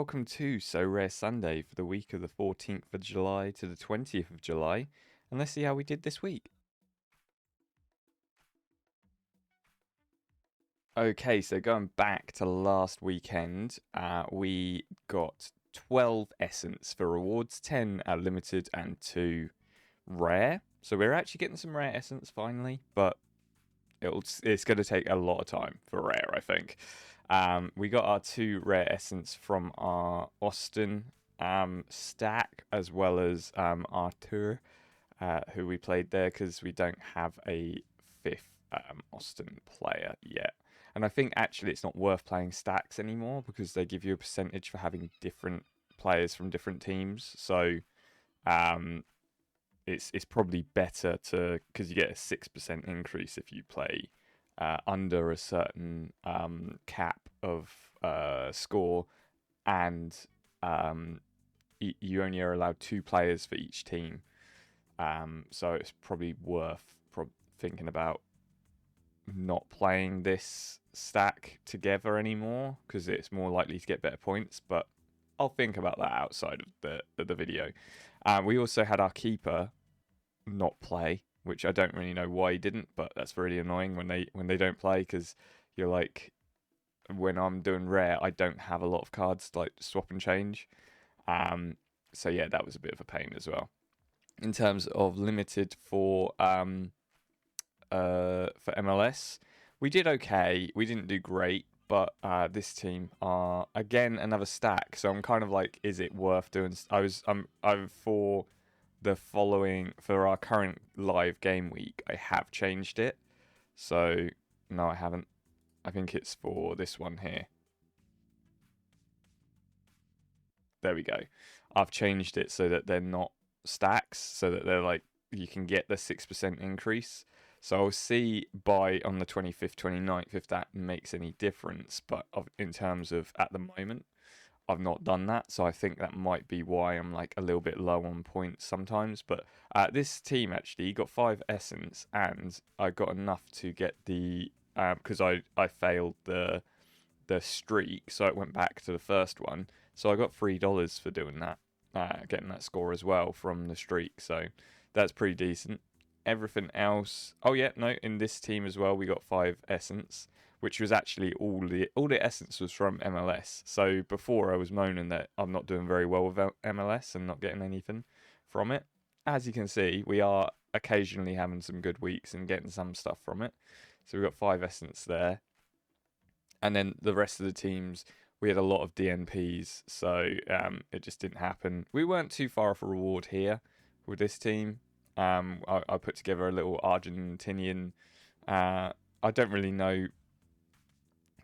welcome to Sorare Sunday for the week of the 14th of July to the 20th of July, and let's see how we did this week. Okay, so going back to last weekend, we got 12 Essence for rewards, 10 limited and 2 rare. So we're actually getting some rare Essence finally, but it's going to take a lot of time for rare, I think. We got our 2 rare Essence from our Austin stack, as well as Arthur, who we played there, because we don't have a 5th Austin player yet. And I think actually it's not worth playing stacks anymore because they give you a percentage for having different players from different teams. So it's probably better to, because you get a 6% increase if you play under a certain cap of score, and you only are allowed 2 players for each team. So it's probably worth thinking about not playing this stack together anymore because it's more likely to get better points, but I'll think about that outside of the video. We also had our keeper not play, which I don't really know why he didn't, but that's really annoying when they don't play, because you're like, when I'm doing rare, I don't have a lot of cards to like swap and change. So yeah, that was a bit of a pain as well. In terms of limited for MLS, we did okay. We didn't do great, but this team are again another stack. So I'm kind of like, is it worth doing? I'm for the following, for our current live game week. I have changed it. So no, I haven't. I think it's for this one here. There we go. I've changed it so that they're not stacks, so that they're like, you can get the 6% increase. So I'll see by on the 25th, 29th if that makes any difference. But in terms of at the moment, I've not done that. So I think that might be why I'm like a little bit low on points sometimes. But this team actually got 5 essence, and I got enough to get the, because I failed the streak, so it went back to the first one. So I got $3 for doing that, getting that score as well from the streak. So that's pretty decent. Everything else, oh yeah, no, in this team as well we got 5 essence, which was actually all the essence was from MLS. So before I was moaning that I'm not doing very well with MLS and not getting anything from it. As you can see, we are occasionally having some good weeks and getting some stuff from it. So we got 5 essence there. And then the rest of the teams, we had a lot of DNPs, so it just didn't happen. We weren't too far off a reward here with this team. I put together a little Argentinian. I don't really know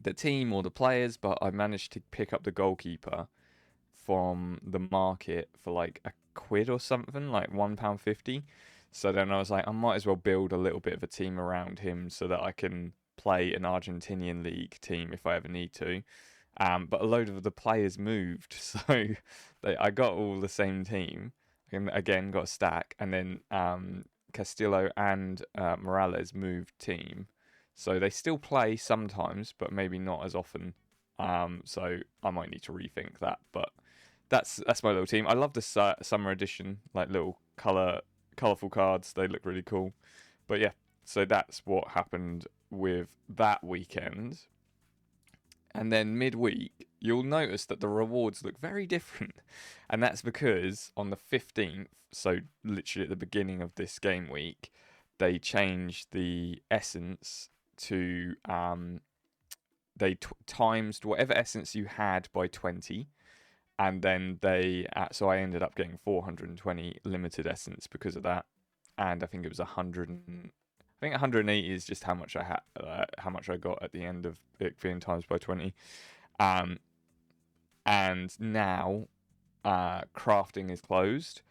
the team or the players, but I managed to pick up the goalkeeper from the market for like £1 or something, like £1.50. So then I was like, I might as well build a little bit of a team around him so that I can play an Argentinian league team if I ever need to. But a load of the players moved, so I got all the same team. Again, got a stack, and then Castillo and Morales moved team, so they still play sometimes, but maybe not as often. So I might need to rethink that. But that's my little team. I love the summer edition, like little colourful cards. They look really cool. But yeah, so that's what happened with that weekend. And then midweek, you'll notice that the rewards look very different. And that's because on the 15th, so literally at the beginning of this game week, they changed the essence to, they times whatever essence you had by 20. And then so I ended up getting 420 limited essence because of that. And I think it was 180 is just how much I had, how much I got at the end of it being times by 20. And now crafting is closed,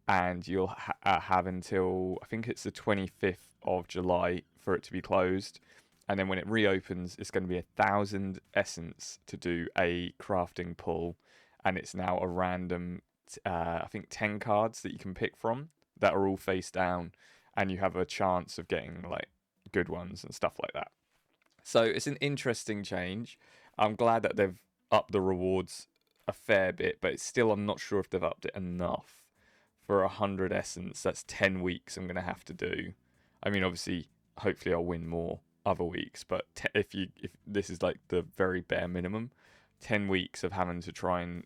and you'll have until, I think it's the 25th of July for it to be closed. And then when it reopens, it's going to be 1,000 essence to do a crafting pull, and it's now a random, I think 10 cards that you can pick from that are all face down, and you have a chance of getting like good ones and stuff like that. So it's an interesting change. I'm glad that they've upped the rewards a fair bit, but it's still, I'm not sure if they've upped it enough for 100 essence. That's 10 weeks I'm going to have to do. I mean, obviously, hopefully I'll win more other weeks, but if this is like the very bare minimum, 10 weeks of having to try and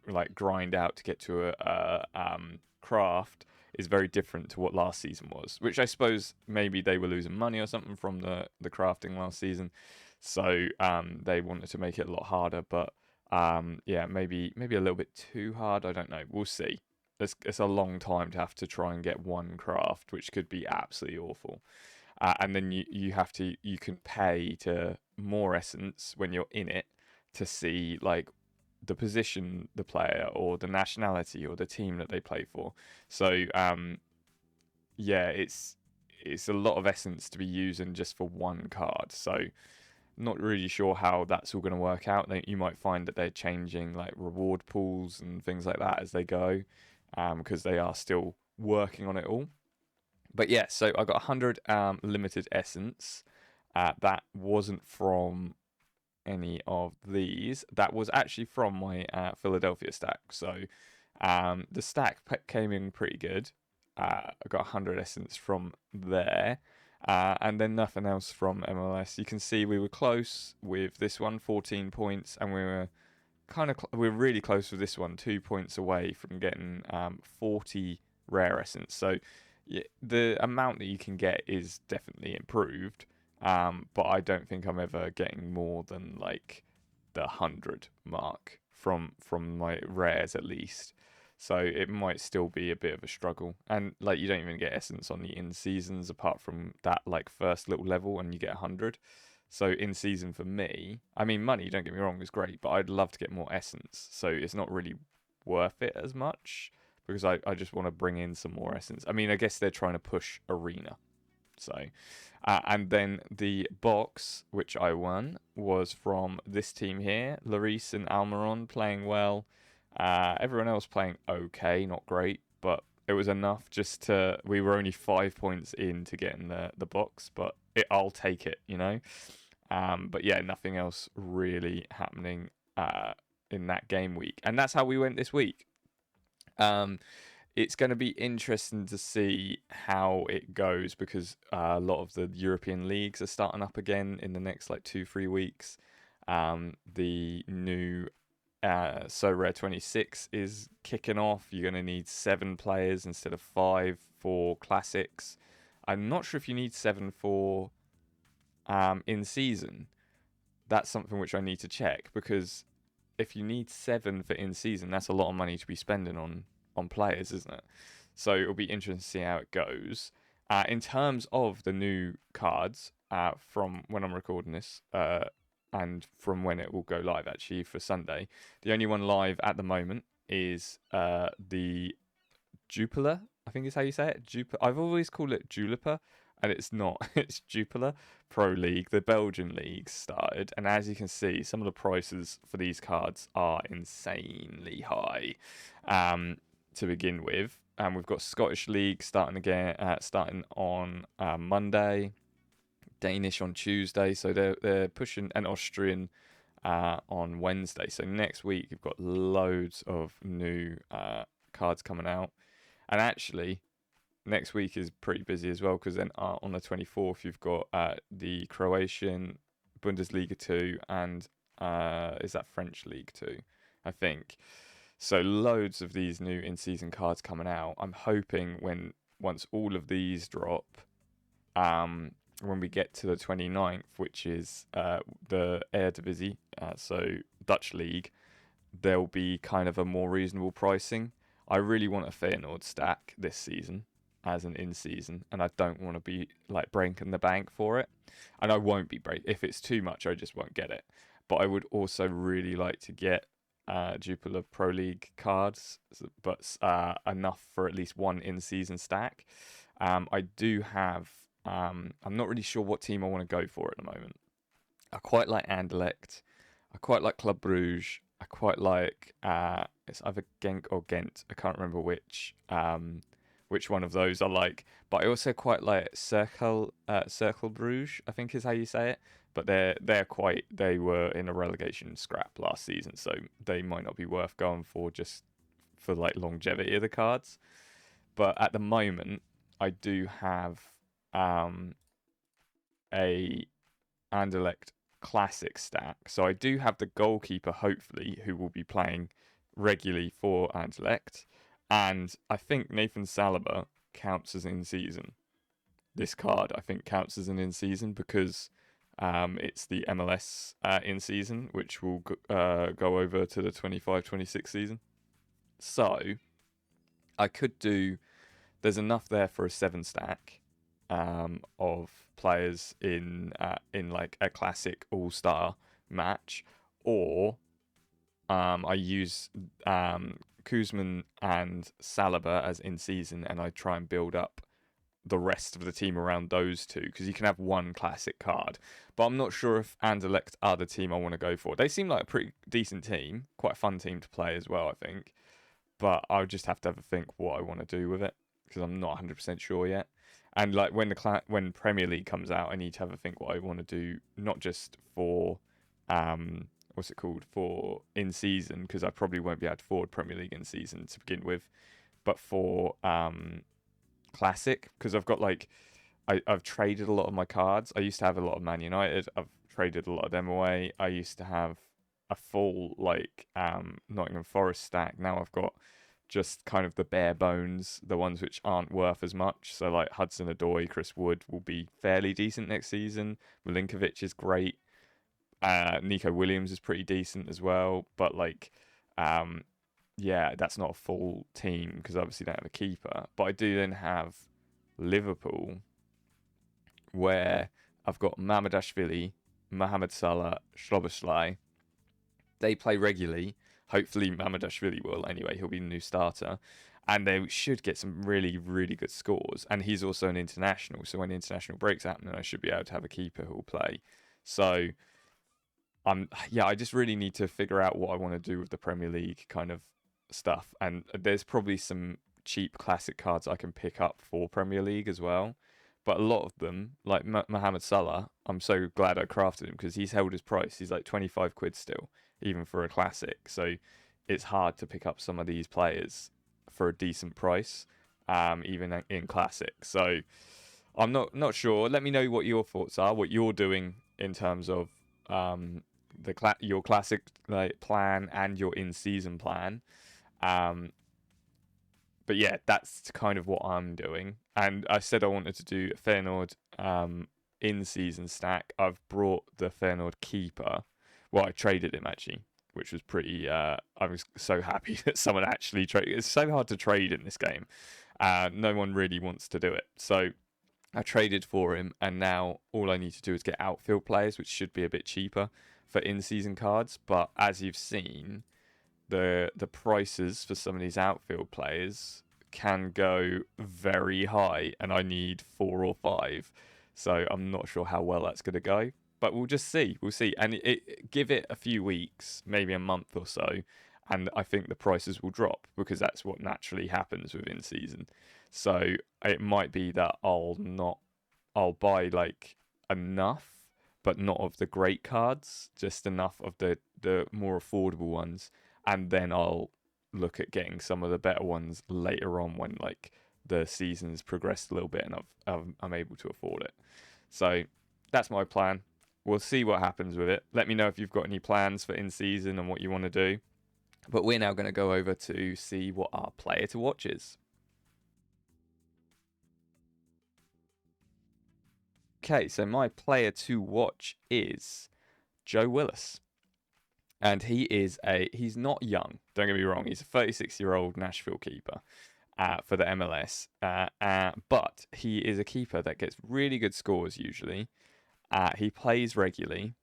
like grind out to get to a craft is very different to what last season was, which I suppose maybe they were losing money or something from the crafting last season, so they wanted to make it a lot harder. But yeah, maybe a little bit too hard. I don't know. We'll see. It's a long time to have to try and get one craft, which could be absolutely awful. And then you can pay to more essence when you're in it to see like the position the player or the nationality or the team that they play for. So yeah, it's a lot of essence to be using just for one card. So not really sure how that's all going to work out. You might find that they're changing like reward pools and things like that as they go, because they are still working on it all. But yeah, so I got 100 limited essence. That wasn't from any of these. That was actually from my Philadelphia stack. So the stack came in pretty good. I got 100 essence from there. And then nothing else from MLS. You can see we were close with this one, 14 points, and we were we were really close with this one, 2 points away from getting 40 rare essence. So yeah, the amount that you can get is definitely improved. But I don't think I'm ever getting more than like the 100 mark from my rares at least. So it might still be a bit of a struggle. And like you don't even get essence on the in seasons apart from that like first little level, and you get 100. So in season for me, I mean money, don't get me wrong, is great, but I'd love to get more essence. So it's not really worth it as much because I just want to bring in some more essence. I mean, I guess they're trying to push arena. So, and then the box, which I won, was from this team here, Larice and Almiron playing well. Everyone else playing okay, not great, but it was enough just to, we were only 5 points in to getting the box, but I'll take it, you know? But yeah, nothing else really happening in that game week. And that's how we went this week. It's going to be interesting to see how it goes because a lot of the European leagues are starting up again in the next like 2-3 weeks. The new Sorare 26 is kicking off. You're going to need 7 players instead of 5 for classics. I'm not sure if you need 7 for in season. That's something which I need to check because if you need 7 for in season, that's a lot of money to be spending on players, isn't it? So it'll be interesting to see how it goes. In terms of the new cards, from when I'm recording this, and from when it will go live actually for Sunday, the only one live at the moment is the Jupiler, I think is how you say it. I've always called it Jupiler, and it's not. It's Jupiler Pro League. The Belgian league started, and as you can see, some of the prices for these cards are insanely high. To begin with, we've got Scottish League starting again, starting on Monday, Danish on Tuesday, so they're pushing, and Austrian on Wednesday. So next week you've got loads of new cards coming out, and actually next week is pretty busy as well because then on the 24th you've got the Croatian Bundesliga 2 and is that French League 2, I think. So loads of these new in-season cards coming out. I'm hoping once all of these drop, when we get to the 29th, which is the Eredivisie, so Dutch League, there'll be kind of a more reasonable pricing. I really want a Feyenoord stack this season as an in-season, and I don't want to be like breaking the bank for it. And I won't be if it's too much, I just won't get it. But I would also really like to get Jupiler Pro League cards, but enough for at least one in-season stack. I do have. I'm not really sure what team I want to go for at the moment. I quite like Anderlecht. I quite like Club Brugge. I quite like it's either Genk or Ghent. I can't remember which. which one of those I like. But I also quite like Circle Bruges, I think is how you say it. But they were in a relegation scrap last season, so they might not be worth going for just for like longevity of the cards. But at the moment, I do have um, a Anderlecht Classic stack. So I do have the goalkeeper, hopefully, who will be playing regularly for Anderlecht. And I think Nathan Saliba counts as in season. This card, I think, counts as an in season because it's the MLS in season, which will go over to the 25-26 season. So I could do. There's enough there for a 7 stack of players in like a classic all-star match, or I use Kuzman and Saliba as in season, and I try and build up the rest of the team around those two, because you can have one classic card. But I'm not sure if Anderlecht are the team I want to go for. They seem like a pretty decent team, quite a fun team to play as well, I think. But I'll just have to have a think what I want to do with it, because I'm not 100% sure yet. And like when Premier League comes out, I need to have a think what I want to do, not just for what's it called, for in season, because I probably won't be able to afford Premier League in season to begin with, but for Classic, because I've got like I've traded a lot of my cards. I used to have a lot of Man United. I've traded a lot of them away. I used to have a full like Nottingham Forest stack. Now I've got just kind of the bare bones, the ones which aren't worth as much. So like Hudson Odoi, Chris Wood will be fairly decent next season. Milinkovic is great. Nico Williams is pretty decent as well. But like, yeah, that's not a full team because obviously don't have a keeper. But I do then have Liverpool, where I've got Mamadashvili, Mohamed Salah, Szoboszlai. They play regularly. Hopefully Mamadashvili will anyway. He'll be the new starter. And they should get some really, really good scores. And he's also an international. So when the international breaks happen, I should be able to have a keeper who'll play. So I just really need to figure out what I want to do with the Premier League kind of stuff. And there's probably some cheap classic cards I can pick up for Premier League as well. But a lot of them, like Mohamed Salah, I'm so glad I crafted him because he's held his price. He's like 25 quid still, even for a classic. So it's hard to pick up some of these players for a decent price, even in classic. So I'm not sure. Let me know what your thoughts are, what you're doing in terms of your classic like plan and your in-season plan. But yeah, that's kind of what I'm doing. And I said I wanted to do a Feyenoord in-season stack. I've brought the Feyenoord keeper. Well, I traded him actually, which was pretty... I was so happy that someone actually traded. It's so hard to trade in this game. No one really wants to do it. So I traded for him, and now all I need to do is get outfield players, which should be a bit cheaper for in-season cards. But as you've seen, the prices for some of these outfield players can go very high, and I need 4 or 5. So I'm not sure how well that's going to go. But we'll just see. We'll see. And give it a few weeks, maybe a month or so, and I think the prices will drop because that's what naturally happens within season. So it might be that I'll buy like enough, but not of the great cards, just enough of the more affordable ones, and then I'll look at getting some of the better ones later on when like the season's progressed a little bit and I'm able to afford it. So that's my plan. We'll see what happens with it. Let me know if you've got any plans for in-season and what you want to do. But we're now going to go over to see what our player to watch is. Okay, so my player to watch is Joe Willis. And he's not young, don't get me wrong. He's a 36-year-old Nashville keeper for the MLS. But he is a keeper that gets really good scores usually. He plays regularly.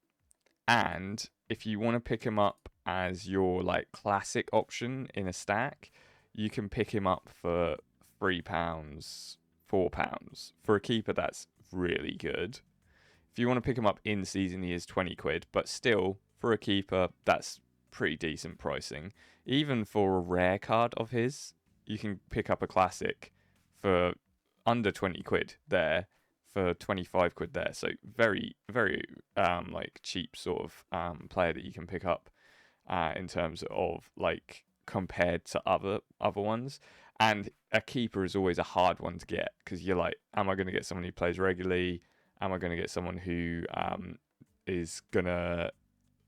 And if you want to pick him up as your like classic option in a stack, you can pick him up for £3, £4 for a keeper that's really good. If you want to pick him up in season, he is 20 quid, but still for a keeper, that's pretty decent pricing. Even for a rare card of his, you can pick up a classic for under 20 quid there, for 25 quid there. So very, very like cheap sort of player that you can pick up in terms of like compared to other ones. And a keeper is always a hard one to get because you're like, am I going to get someone who plays regularly? Am I going to get someone who is going to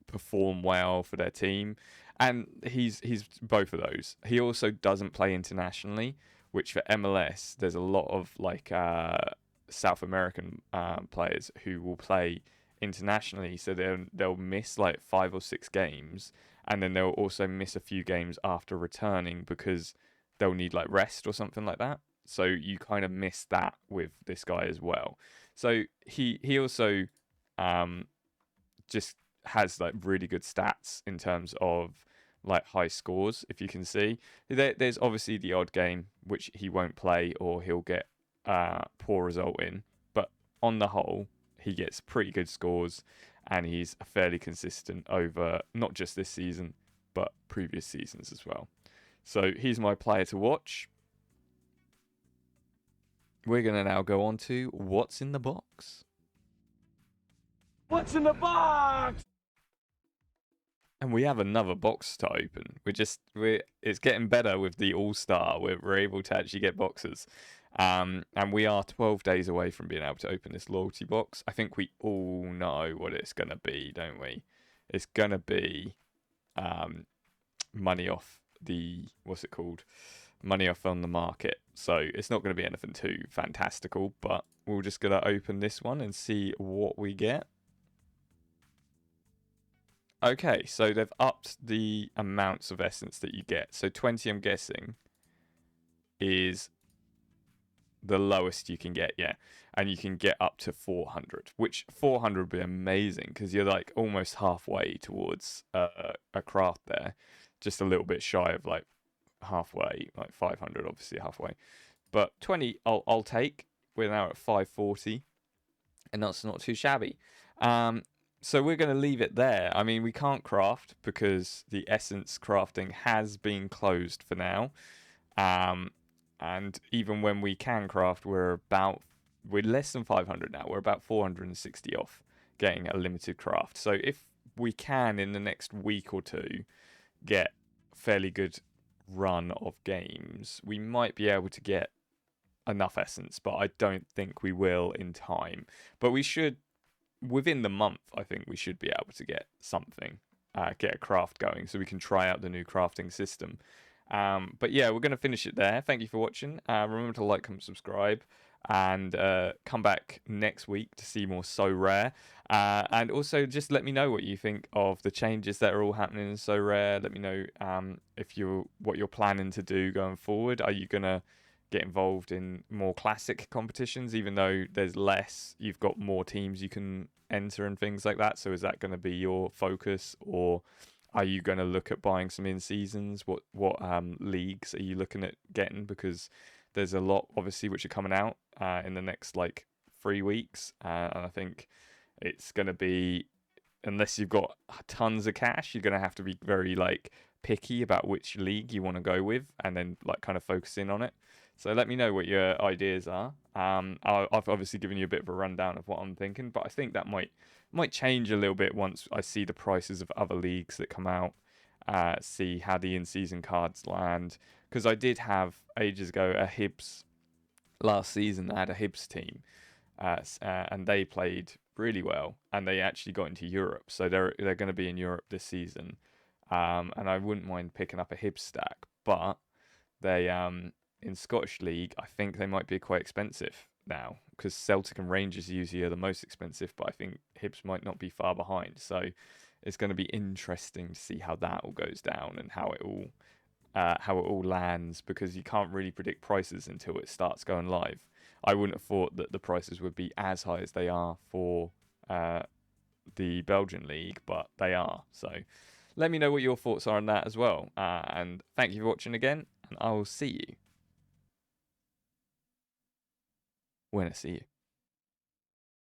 perform well for their team? And he's both of those. He also doesn't play internationally, which for MLS there's a lot of like South American players who will play internationally, so they'll miss like 5 or 6 games, and then they'll also miss a few games after returning because they'll need like rest or something like that. So you kind of miss that with this guy as well. So he also just has like really good stats in terms of like high scores. If you can see, there's obviously the odd game which he won't play or he'll get poor result in, but on the whole he gets pretty good scores and he's fairly consistent over not just this season but previous seasons as well. So he's my player to watch. We're going to now go on to what's in the box. What's in the box? And we have another box to open. It's getting better with the All-Star. We're able to actually get boxes. And we are 12 days away from being able to open this loyalty box. I think we all know what it's going to be, don't we? It's going to be money off the, what's it called? Money off on the market. So it's not going to be anything too fantastical, but we're just going to open this one and see what we get. Okay, so they've upped the amounts of essence that you get. So 20, I'm guessing, is the lowest you can get, yeah. And you can get up to 400, which 400 would be amazing because you're like almost halfway towards a craft there. Just a little bit shy of like halfway, like 500, obviously halfway. But 20, I'll take. We're now at 540, and that's not too shabby. So we're going to leave it there. I mean, we can't craft because the essence crafting has been closed for now. And even when we can craft, we're less than 500 now. We're about 460 off getting a limited craft. So if we can, in the next week or two, get a fairly good run of games, we might be able to get enough essence, but I don't think we will in time. But we should, within the month, I think we should be able to get something, get a craft going so we can try out the new crafting system. But yeah, we're going to finish it there. Thank you for watching. Remember to like, comment, subscribe, and come back next week to see more Sorare. And also just let me know what you think of the changes that are all happening in Sorare. Let me know what you're planning to do going forward. Are you going to get involved in more classic competitions, even though there's less, you've got more teams you can enter and things like that? So is that going to be your focus, or are you going to look at buying some in-seasons? What leagues are you looking at getting? Because there's a lot, obviously, which are coming out in the next, 3 weeks. And I think it's going to be, unless you've got tons of cash, you're going to have to be very, picky about which league you want to go with and then, kind of focus in on it. So let me know what your ideas are. I've obviously given you a bit of a rundown of what I'm thinking, but I think that might change a little bit once I see the prices of other leagues that come out, see how the in-season cards land. Because I did have, ages ago, a Hibs last season. I had a Hibs team, and they played really well, and they actually got into Europe. So they're going to be in Europe this season, and I wouldn't mind picking up a Hibs stack, but they in Scottish League, I think they might be quite expensive now because Celtic and Rangers usually are the most expensive, but I think Hibs might not be far behind. So it's going to be interesting to see how that all goes down and how it all lands, because you can't really predict prices until it starts going live. I wouldn't have thought that the prices would be as high as they are for the Belgian league, but they are. So let me know what your thoughts are on that as well. And thank you for watching again, and I will see you when I see you.